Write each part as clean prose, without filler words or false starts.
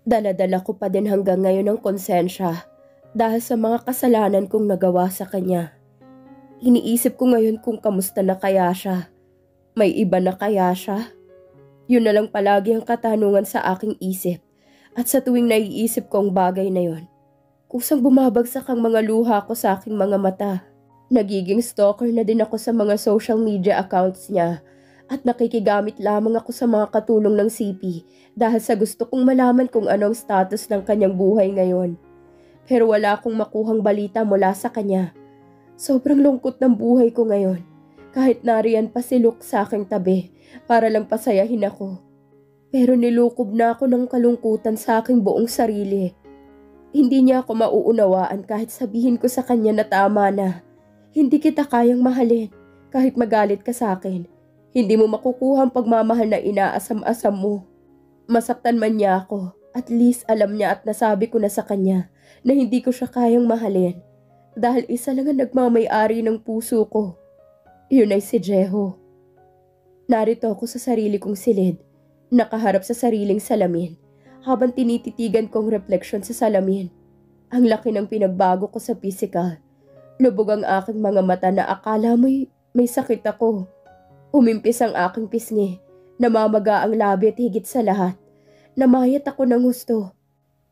Dala-dala ko pa din hanggang ngayon ang konsensya dahil sa mga kasalanan kong nagawa sa kanya. Iniisip ko ngayon kung kamusta na kaya siya. May iba na kaya siya? Yun na lang palagi ang katanungan sa aking isip. At sa tuwing naiisip ko ang bagay na yon, kusang bumabagsak ang mga luha ko sa aking mga mata. Nagiging stalker na din ako sa mga social media accounts niya at nakikigamit lamang ako sa mga katulong ng CP dahil sa gusto kong malaman kung anong status ng kanyang buhay ngayon. Pero wala akong makuhang balita mula sa kanya. Sobrang lungkot ng buhay ko ngayon kahit nariyan pa si Luke sa aking tabi para lang pasayahin ako. Pero nilukob na ako ng kalungkutan sa aking buong sarili. Hindi niya ako mauunawaan kahit sabihin ko sa kanya na tama na. Hindi kita kayang mahalin kahit magalit ka sa akin. Hindi mo makukuha ang pagmamahal na inaasam-asam mo. Masaktan man niya ako, at least alam niya at nasabi ko na sa kanya na hindi ko siya kayang mahalin. Dahil isa lang ang nagmamay-ari ng puso ko. Yun ay si Jeho. Narito ako sa sarili kong silid, nakaharap sa sariling salamin, habang tinititigan kong refleksyon sa salamin. Ang laki ng pinagbago ko sa physical. Lubog ang aking mga mata na akala mo'y may sakit ako. Umimpis ang aking pisngi, namamaga ang labi at higit sa lahat. Namayat ako ng husto.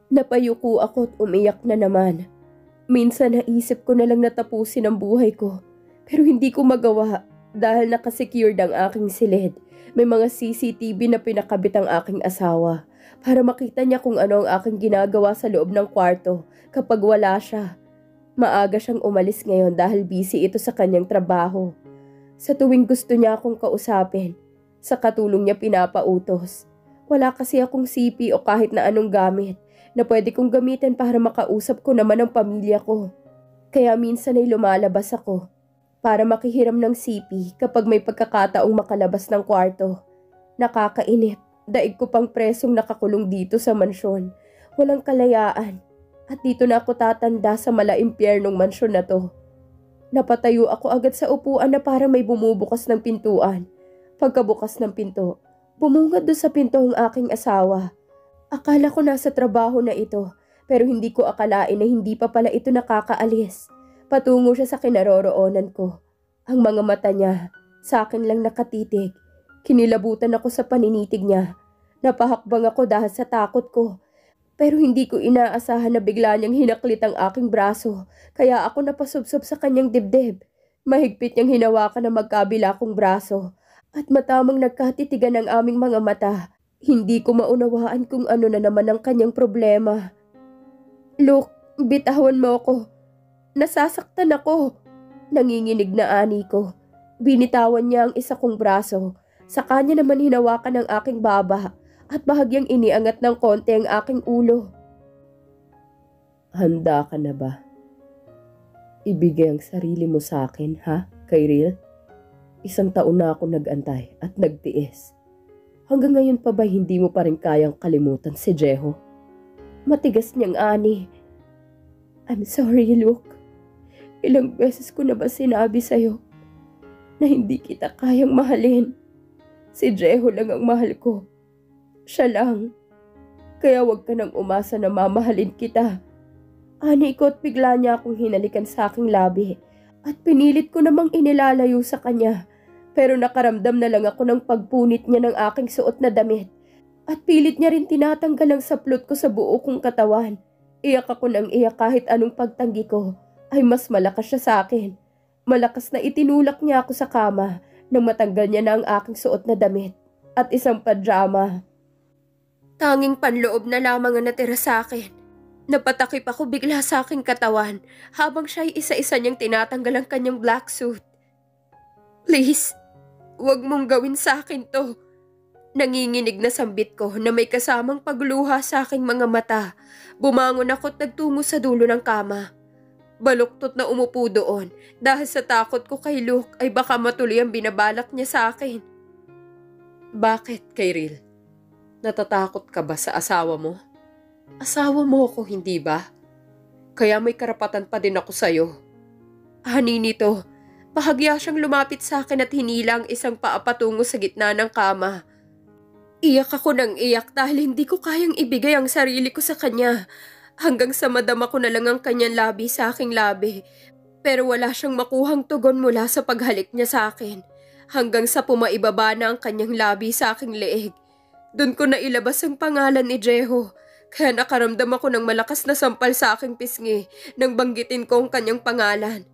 Napayuko ako at umiyak na naman. Minsan naisip ko na lang natapusin ang buhay ko, pero hindi ko magawa dahil nakasecured ang aking silid. May mga CCTV na pinakabit ang aking asawa para makita niya kung ano ang aking ginagawa sa loob ng kwarto kapag wala siya. Maaga siyang umalis ngayon dahil busy ito sa kanyang trabaho. Sa tuwing gusto niya akong kausapin, sa katulong niya pinapautos. Wala kasi akong CP o kahit na anong gamit na pwede kong gamitin para makausap ko naman ang pamilya ko. Kaya minsan ay lumalabas ako para makihiram ng CP kapag may pagkakataong makalabas ng kwarto. Nakakainip, daig ko pang presong nakakulong dito sa mansyon. Walang kalayaan. At dito na ako tatanda sa malaimpyernong mansyon na to. Napatayo ako agad sa upuan na parang may bumubukas ng pintuan. Pagkabukas ng pinto, bumungad doon sa pinto ang aking asawa. Akala ko nasa trabaho na ito, pero hindi ko akalain na hindi pa pala ito nakakaalis. Patungo siya sa kinaroroonan ko. Ang mga mata niya, sa akin lang nakatitig. Kinilabutan ako sa paninitig niya. Napahakbang ako dahil sa takot ko. Pero hindi ko inaasahan na bigla niyang hinaklit ang aking braso, kaya ako napasubsob sa kanyang dibdib. Mahigpit niyang hinawakan ang magkabila kong braso, at matamang nagkatitigan ang aming mga mata. Hindi ko maunawaan kung ano na naman ang kanyang problema. Luke, bitawan mo ako. Nasasaktan ako. Nanginginig na ani ko. Binitawan niya ang isa kong braso. Sa kanya naman hinawakan ang aking baba at bahagyang iniangat ng konti ang aking ulo. Handa ka na ba? Ibigay ang sarili mo sa akin, ha, Kyril? 1 taon na ako nag-antay at nagtiis. Hanggang ngayon pa ba hindi mo pa rin kayang kalimutan si Jeho? Matigas niyang ani. I'm sorry, Luke. Ilang beses ko na ba sinabi sa'yo na hindi kita kayang mahalin? Si Jeho lang ang mahal ko. Siya lang. Kaya wag ka nang umasa na mamahalin kita. Ani ko at bigla niya akong hinalikan sa aking labi at pinilit ko namang inilalayo sa kanya. Pero nakaramdam na lang ako ng pagpunit niya ng aking suot na damit at pilit niya rin tinatanggal ang saplot ko sa buo kong katawan. Iyak ako ng iyak kahit anong pagtanggi ko ay mas malakas siya sa akin. Malakas na itinulak niya ako sa kama nang matanggal niya na ang aking suot na damit at isang pajama. Tanging panloob na lamang ang natira sa akin. Napatakip ako bigla sa aking katawan habang siya'y isa-isa niyang tinatanggal ang kanyang black suit. Please, wag mong gawin sa akin to. Nanginginig na sambit ko na may kasamang pagluha sa aking mga mata. Bumangon ako at nagtungo sa dulo ng kama. Baluktot na umupo doon dahil sa takot ko kay Luke ay baka matuloy ang binabalak niya sa akin. Bakit, Kyril? Natatakot ka ba sa asawa mo? Asawa mo ako, hindi ba? Kaya may karapatan pa din ako sa'yo. Ani nito, bahagya siyang lumapit sa akin at hinila ang isang paa patungo sa gitna ng kama. Iyak ako ng iyak dahil hindi ko kayang ibigay ang sarili ko sa kanya. Hanggang sa madama ko na lang ang kanyang labi sa aking labi. Pero wala siyang makuhang tugon mula sa paghalik niya sa akin. Hanggang sa pumaibaba na ang kanyang labi sa aking leeg. Doon ko na ilabas ang pangalan ni Jeho. Kaya nakaramdam ako ng malakas na sampal sa aking pisngi nang banggitin ko ang kanyang pangalan.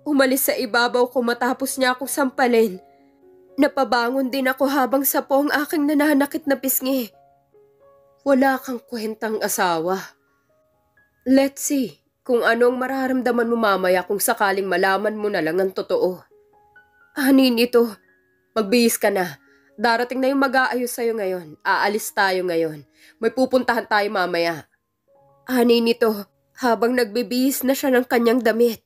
Umalis sa ibabaw ko matapos niya akong sampalin. Napabangon din ako habang sapo ang aking nananakit na pisngi. Wala kang kwentang asawa. Let's see kung anong mararamdaman mo mamaya kung sakaling malaman mo na lang ang totoo. Anin ito, magbihis ka na. Darating na yung mag-aayos sa'yo ngayon. Aalis tayo ngayon. May pupuntahan tayo mamaya. Anin ito, habang nagbibihis na siya ng kanyang damit.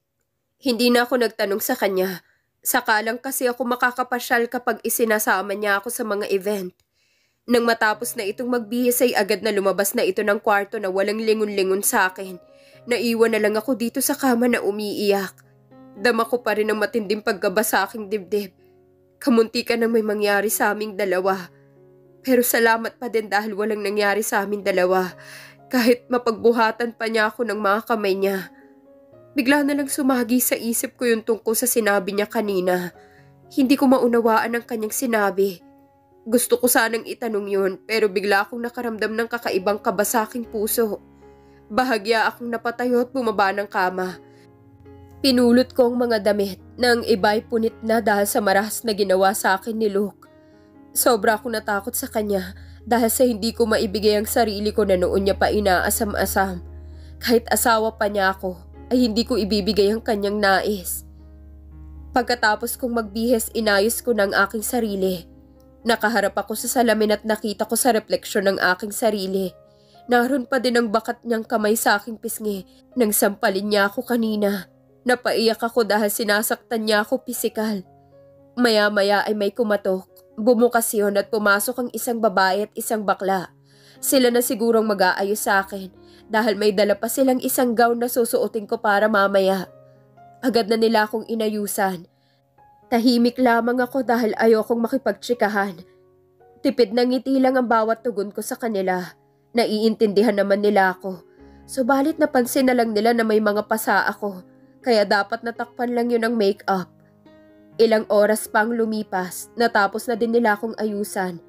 Hindi na ako nagtanong sa kanya. Sakalang kasi ako makakapasyal kapag isinasama niya ako sa mga event. Nang matapos na itong magbihis ay agad na lumabas na ito ng kwarto na walang lingon-lingon sa akin. Naiwan na lang ako dito sa kama na umiiyak. Dama ko pa rin ang matinding pagkaba sa aking dibdib. Kamunti ka na may mangyari sa aming dalawa. Pero salamat pa din dahil walang nangyari sa aming dalawa. Kahit mapagbuhatan pa niya ako ng mga kamay niya. Bigla na lang sumagi sa isip ko yung tungkol sa sinabi niya kanina. Hindi ko maunawaan ang kanyang sinabi. Gusto ko sanang itanong yun pero bigla akong nakaramdam ng kakaibang kaba sa aking puso. Bahagya akong napatayo at bumaba ng kama. Pinulot ko ang mga damit na ang iba'y punit na dahil sa marahas na ginawa sa akin ni Luke. Sobra akong natakot sa kanya dahil sa hindi ko maibigay ang sarili ko na noon niya pa inaasam-asam. Kahit asawa pa niya ako, ay hindi ko ibibigay ang kanyang nais. Pagkatapos kong magbihis, inayos ko ng aking sarili. Nakaharap ako sa salamin at nakita ko sa refleksyon ng aking sarili. Naroon pa din ang bakat niyang kamay sa aking pisngi nang sampalin niya ako kanina. Napaiyak ako dahil sinasaktan niya ako pisikal. Maya-maya ay may kumatok. Bumukas yun at pumasok ang isang babae at isang bakla. Sila na sigurong mag-aayos sa akin dahil may dala pa silang isang gown na susuotin ko para mamaya. Agad na nila akong inayusan. Tahimik lamang ako dahil ayokong makipagtsikahan. Tipid na ngiti lang ang bawat tugon ko sa kanila. Naiintindihan naman nila ako. Subalit napansin na lang nila na may mga pasa ako. Kaya dapat natakpan lang yun ang make-up. Ilang oras pang lumipas, natapos na din nila akong ayusan.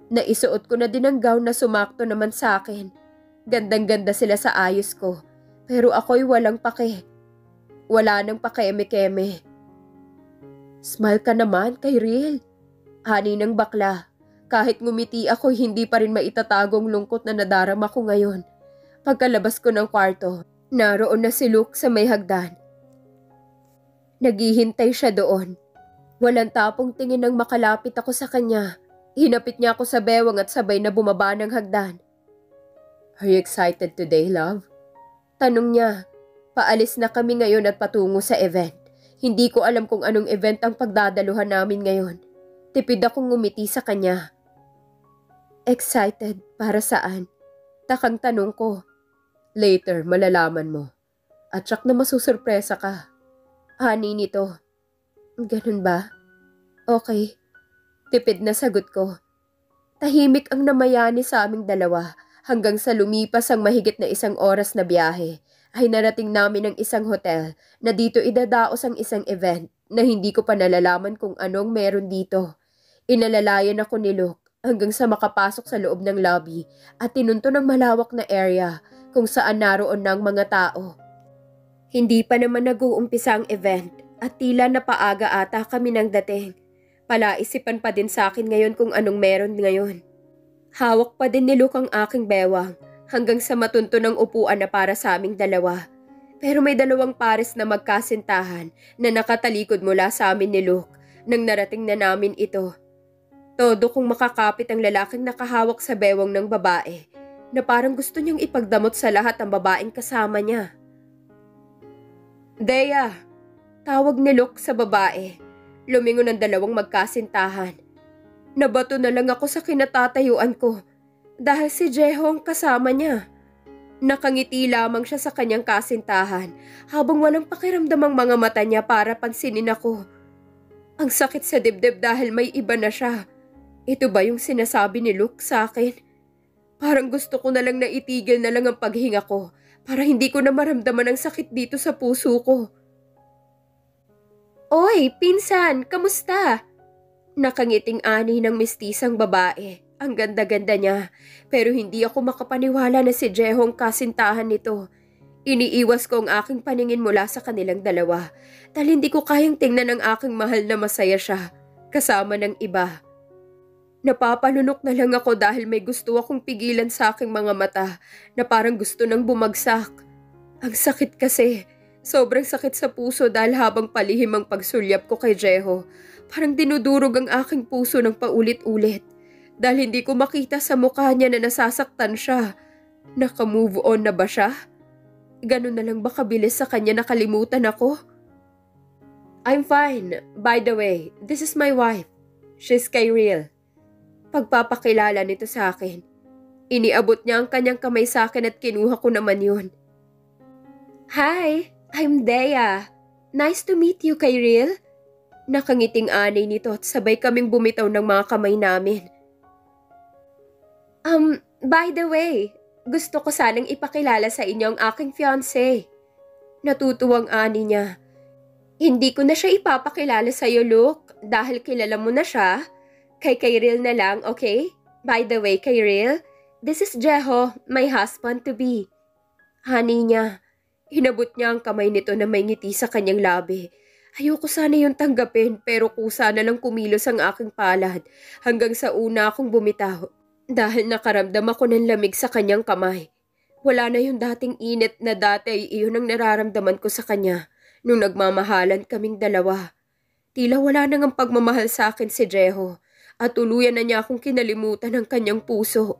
Naisuot ko na din ang gown na sumakto naman sa akin. Gandang-ganda sila sa ayos ko. Pero ako'y walang pake. Wala nang pakeme-keme. Smile ka naman, Kyril. Ani ng bakla. Kahit ngumiti ako, hindi pa rin maitatagong lungkot na nadarama ko ngayon. Pagkalabas ko ng kwarto, naroon na si Luke sa may hagdan. Naghihintay siya doon. Walang tapong tingin nang makalapit ako sa kanya. Hinapit niya ako sa bewang at sabay na bumaba ng hagdan. Are you excited today, love? Tanong niya. Paalis na kami ngayon at patungo sa event. Hindi ko alam kung anong event ang pagdadaluhan namin ngayon. Tipid akong ngumiti sa kanya. Excited? Para saan? Takang tanong ko. Later, malalaman mo. At tsak na masusurpresa ka. Ani nito. Ganun ba? Okay. Tipid na sagot ko. Tahimik ang namayani sa aming dalawa hanggang sa lumipas ang mahigit na 1 oras na biyahe ay narating namin ang isang hotel na dito idadaos ang isang event na hindi ko pa nalalaman kung anong meron dito. Inalalayan ako ni Luke hanggang sa makapasok sa loob ng lobby at tinunto ng malawak na area kung saan naroon ng mga tao. Hindi pa naman nag-uumpisa ang event at tila napaaga ata kami ng dating. Palaisipan pa din sa akin ngayon kung anong meron ngayon. Hawak pa din ni Luke ang aking bewang hanggang sa matunto ng upuan na para sa aming dalawa. Pero may 2 pares na magkasintahan na nakatalikod mula sa amin ni Luke nang narating na namin ito. Todo kong makakapit ang lalaking nakahawak sa bewang ng babae na parang gusto niyang ipagdamot sa lahat ang babaeng kasama niya. Dea, tawag ni Luke sa babae. Lumingon ang 2 magkasintahan. Nabato na lang ako sa kinatatayuan ko dahil si Jeho ang kasama niya. Nakangiti lamang siya sa kanyang kasintahan habang walang pakiramdam ang mga mata niya para pansinin ako. Ang sakit sa dibdib dahil may iba na siya. Ito ba yung sinasabi ni Luke sa akin? Parang gusto ko na lang na itigil na lang ang paghinga ko para hindi ko na maramdaman ang sakit dito sa puso ko. Oy, pinsan, kamusta? Nakangiting ani ng mistisang babae. Ang ganda-ganda niya, pero hindi ako makapaniwala na si Jeho ang kasintahan nito. Iniiwas ko ang aking paningin mula sa kanilang dalawa dahil hindi ko kayang tingnan ang aking mahal na masaya siya kasama ng iba. Napapalunok na lang ako dahil may gusto akong pigilan sa aking mga mata na parang gusto nang bumagsak. Ang sakit kasi, sobrang sakit sa puso dahil habang palihim ang pagsulyap ko kay Jeho, parang dinudurog ang aking puso ng paulit-ulit dahil hindi ko makita sa mukha niya na nasasaktan siya. Naka-move on na ba siya? Ganun na lang ba kabilis sa kanya nakalimutan ako? I'm fine. By the way, this is my wife. She's Kyril. Pagpapakilala nito sa akin. Iniabot niya ang kanyang kamay sa akin at kinuha ko naman yun. Hi, I'm Dea. Nice to meet you, Kyril. Nakangiting anay nito at sabay kaming bumitaw ng mga kamay namin. By the way, gusto ko sanang ipakilala sa inyo ang aking fiancé. Natutuwang ani niya. Hindi ko na siya ipapakilala sa iyo, Luke, dahil kilala mo na siya. Kay Kyril na lang, okay? By the way, Kyril, this is Jeho, my husband-to-be. Honey niya, hinabot niya ang kamay nito na may ngiti sa kanyang labi. Ayoko sana yung tanggapin pero kusa na lang kumilos ang aking palad hanggang sa una akong bumitaw. Dahil nakaramdam ako ng lamig sa kanyang kamay. Wala na yung dating init na dati ay iyon ang nararamdaman ko sa kanya nung nagmamahalan kaming dalawa. Tila wala nang ang pagmamahal sa akin si Jeho. At tuluyan na niya akong kinalimutan ng kanyang puso.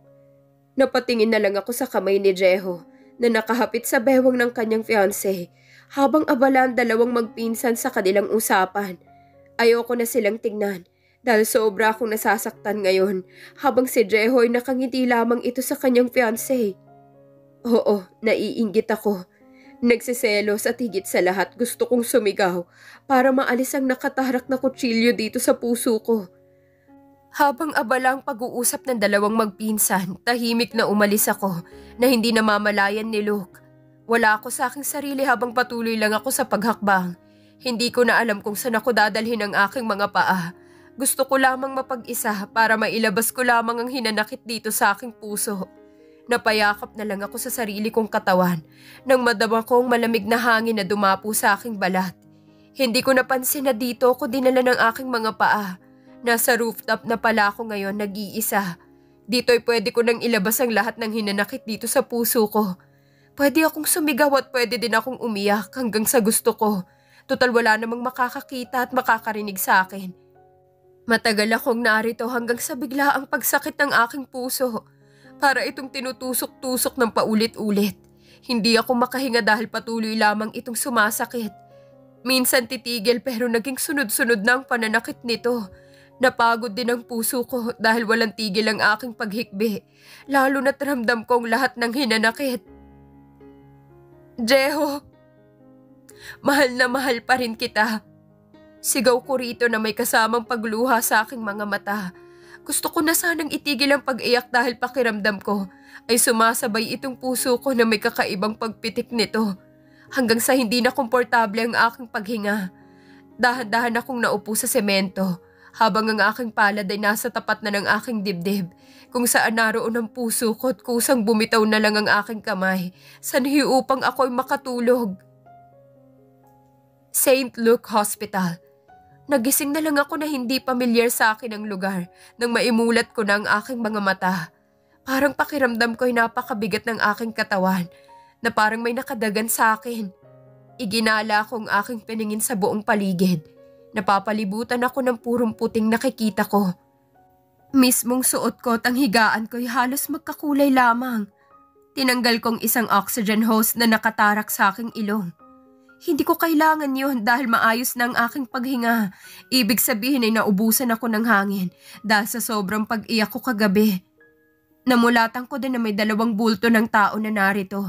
Napatingin na lang ako sa kamay ni Jeho na nakahapit sa bewang ng kanyang fiancé habang abala ang dalawang magpinsan sa kanilang usapan. Ayoko na silang tingnan dahil sobra akong nasasaktan ngayon habang si Jeho ay nakangiti lamang ito sa kanyang fiancé. Oo, naiinggit ako. Nagsiselos at higit sa lahat gusto kong sumigaw para maalis ang nakatarak na kutsilyo dito sa puso ko. Habang abala ang pag-uusap ng dalawang magpinsan, tahimik na umalis ako na hindi namamalayan ni Luke. Wala ako sa aking sarili habang patuloy lang ako sa paghakbang. Hindi ko na alam kung saan ako dadalhin ang aking mga paa. Gusto ko lamang mapag-isa para mailabas ko lamang ang hinanakit dito sa aking puso. Napayakap na lang ako sa sarili kong katawan nang madama kong malamig na hangin na dumapo sa aking balat. Hindi ko napansin na dito ako dinala ng aking mga paa. Nasa rooftop na pala ako ngayon nag-iisa. Dito'y pwede ko nang ilabas ang lahat ng hinanakit dito sa puso ko. Pwede akong sumigaw at pwede din akong umiyak hanggang sa gusto ko. Total wala namang makakakita at makakarinig sa akin. Matagal akong narito hanggang sa bigla ang pagsakit ng aking puso. Para itong tinutusok-tusok ng paulit-ulit. Hindi ako makahinga dahil patuloy lamang itong sumasakit. Minsan titigil pero naging sunod-sunod na ang pananakit nito. Napagod din ang puso ko dahil walang tigil ang aking paghikbi. Lalo na't ramdam ko ang lahat ng hinanakit. Jeho, mahal na mahal pa rin kita. Sigaw ko rito na may kasamang pagluha sa aking mga mata. Gusto ko na sanang itigil ang pag-iyak dahil pakiramdam ko ay sumasabay itong puso ko na may kakaibang pagpitik nito. Hanggang sa hindi na komportable ang aking paghinga. Dahan-dahan akong naupo sa semento. Habang ang aking palad ay nasa tapat na ng aking dibdib, kung saan naroon ang puso ko at kusang bumitaw na lang ang aking kamay, sanhi upang ako'y makatulog. St. Luke Hospital. Nagising na lang ako na hindi pamilyar sa akin ang lugar nang maimulat ko na ang aking mga mata. Parang pakiramdam ko'y napakabigat ng aking katawan na parang may nakadagan sa akin. Iginala ko ang aking paningin sa buong paligid. Napapalibutan ako ng purong puting nakikita ko. Mismong suot ko at ang higaan ko'y halos magkakulay lamang. Tinanggal kong isang oxygen hose na nakatarak sa aking ilong. Hindi ko kailangan yun dahil maayos na ang aking paghinga. Ibig sabihin ay naubusan ako ng hangin dahil sa sobrang pag-iyak ko kagabi. Namulatan ko din na may dalawang bulto ng tao na narito.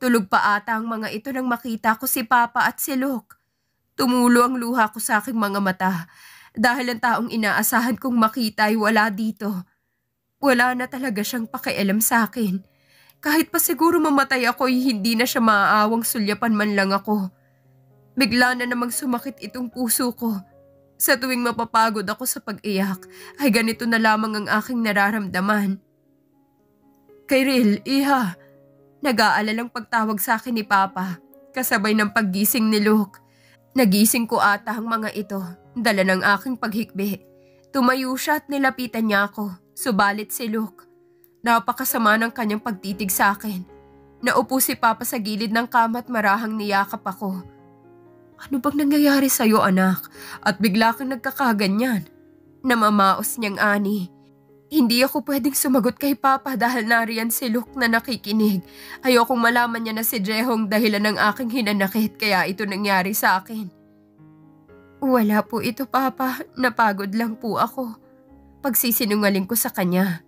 Tulog pa ata ang mga ito nang makita ko si Papa at si Luke. Tumulo ang luha ko sa aking mga mata dahil ang taong inaasahan kong makita ay wala dito. Wala na talaga siyang pakialam sa akin. Kahit pa siguro mamatay ako ay hindi na siya maaawang sulyapan man lang ako. Bigla na namang sumakit itong puso ko. Sa tuwing mapapagod ako sa pag-iyak, ay ganito na lamang ang aking nararamdaman. Kyril, iha, nag-aalalang pagtawag sa akin ni Papa, kasabay ng paggising ni Luke. Nagising ko ata ang mga ito, dala ng aking paghikbi. Tumayo siya at nilapitan niya ako, subalit si Luke. Napakasama ng kanyang pagtitig sa akin. Naupo si Papa sa gilid ng kama at marahang niyakap ako. Ano bang nangyayari sa'yo, anak? At bigla kang nagkakaganyan. Namamaos niyang ani. Hindi ako pwedeng sumagot kay Papa dahil nariyan si Luke na nakikinig. Ayokong malaman niya na si Jehong dahilan ng aking hinanakit kaya ito nangyari sa akin. Wala po ito, Papa. Napagod lang po ako. Pagsisinungaling ko sa kanya.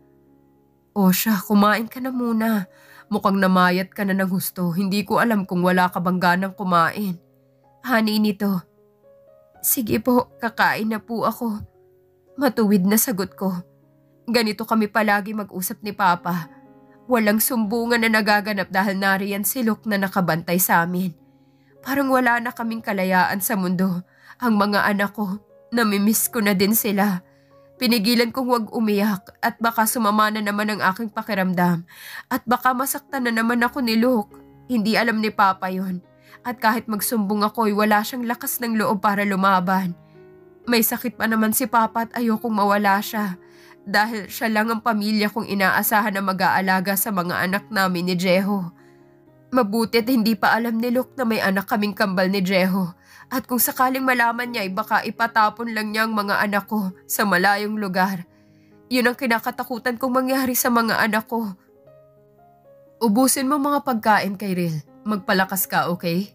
O siya, kumain ka na muna. Mukhang namayat ka na ng husto. Hindi ko alam kung wala ka bang ganang kumain. Hani nito. Sige po, kakain na po ako. Matuwid na sagot ko. Ganito kami palagi mag-usap ni Papa. Walang sumbungan na nagaganap dahil nariyan si Luke na nakabantay sa amin. Parang wala na kaming kalayaan sa mundo. Ang mga anak ko, namimiss ko na din sila. Pinigilan kong huwag umiyak at baka sumama na naman ang aking pakiramdam at baka masaktan na naman ako ni Luke. Hindi alam ni Papa yon. At kahit magsumbong ako ay wala siyang lakas ng loob para lumaban. May sakit pa naman si Papa at ayokong mawala siya dahil siya lang ang pamilya kong inaasahan na mag-aalaga sa mga anak namin ni Jeho. Mabuti at hindi pa alam ni Luke na may anak kaming kambal ni Jeho. At kung sakaling malaman niya ay baka ipatapon lang niya ang mga anak ko sa malayong lugar. Yun ang kinakatakutan kong mangyari sa mga anak ko. Ubusin mo mga pagkain, Kyril. Magpalakas ka, okay?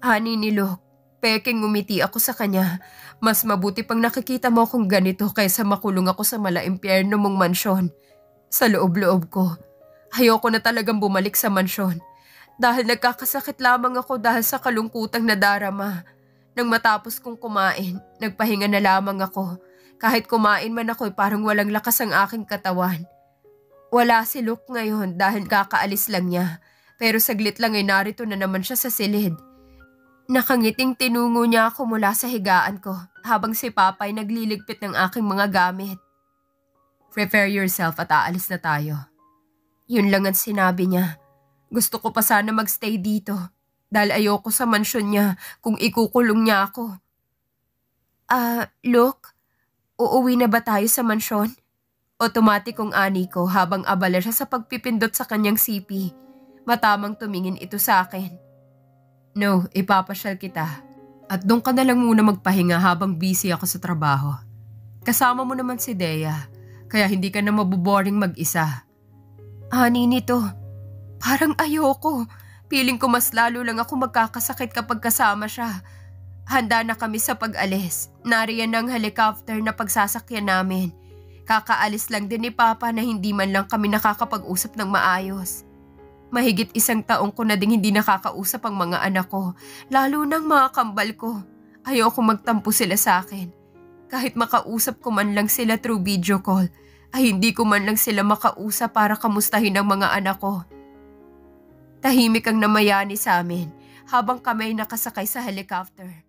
Ani ni Luke. Peking ngumiti ako sa kanya. Mas mabuti pang nakikita mo akong ganito kaysa makulong ako sa malaimpyerno mong mansyon. Sa loob-loob ko, ayoko na talagang bumalik sa mansyon. Dahil nagkakasakit lamang ako dahil sa kalungkutang nadarama. Nang matapos kong kumain, nagpahinga na lamang ako. Kahit kumain man ako, parang walang lakas ang aking katawan. Wala si Luke ngayon dahil kakaalis lang niya. Pero saglit lang ay narito na naman siya sa silid. Nakangiting tinungo niya ako mula sa higaan ko habang si Papa ay nagliligpit ng aking mga gamit. Prepare yourself at aalis na tayo. Yun lang ang sinabi niya. Gusto ko pa sana magstay dito. Dahil ayoko sa mansyon niya kung ikukulong niya ako. Luke, uuwi na ba tayo sa mansyon? Otomatikong ani ko habang abala siya sa pagpipindot sa kanyang sipi. Matamang tumingin ito sa akin. No, ipapasyal kita. At doon ka na lang muna magpahinga habang busy ako sa trabaho. Kasama mo naman si Dea, kaya hindi ka na maboboring mag-isa. Ani nito, parang ayoko. Piling ko mas lalo lang ako magkakasakit kapag kasama siya. Handa na kami sa pag-alis. Nariyan ang helicopter na pagsasakyan namin. Kakaalis lang din ni Papa na hindi man lang kami nakakapag-usap ng maayos. Mahigit 1 taong ko na ding hindi nakakausap ang mga anak ko, lalo ng mga kambal ko. Ayoko magtampo sila sa akin. Kahit makausap ko man lang sila through video call, ay hindi ko man lang sila makausap para kamustahin ang mga anak ko. Tahimik ang namayani sa amin habang kami nakasakay sa helicopter.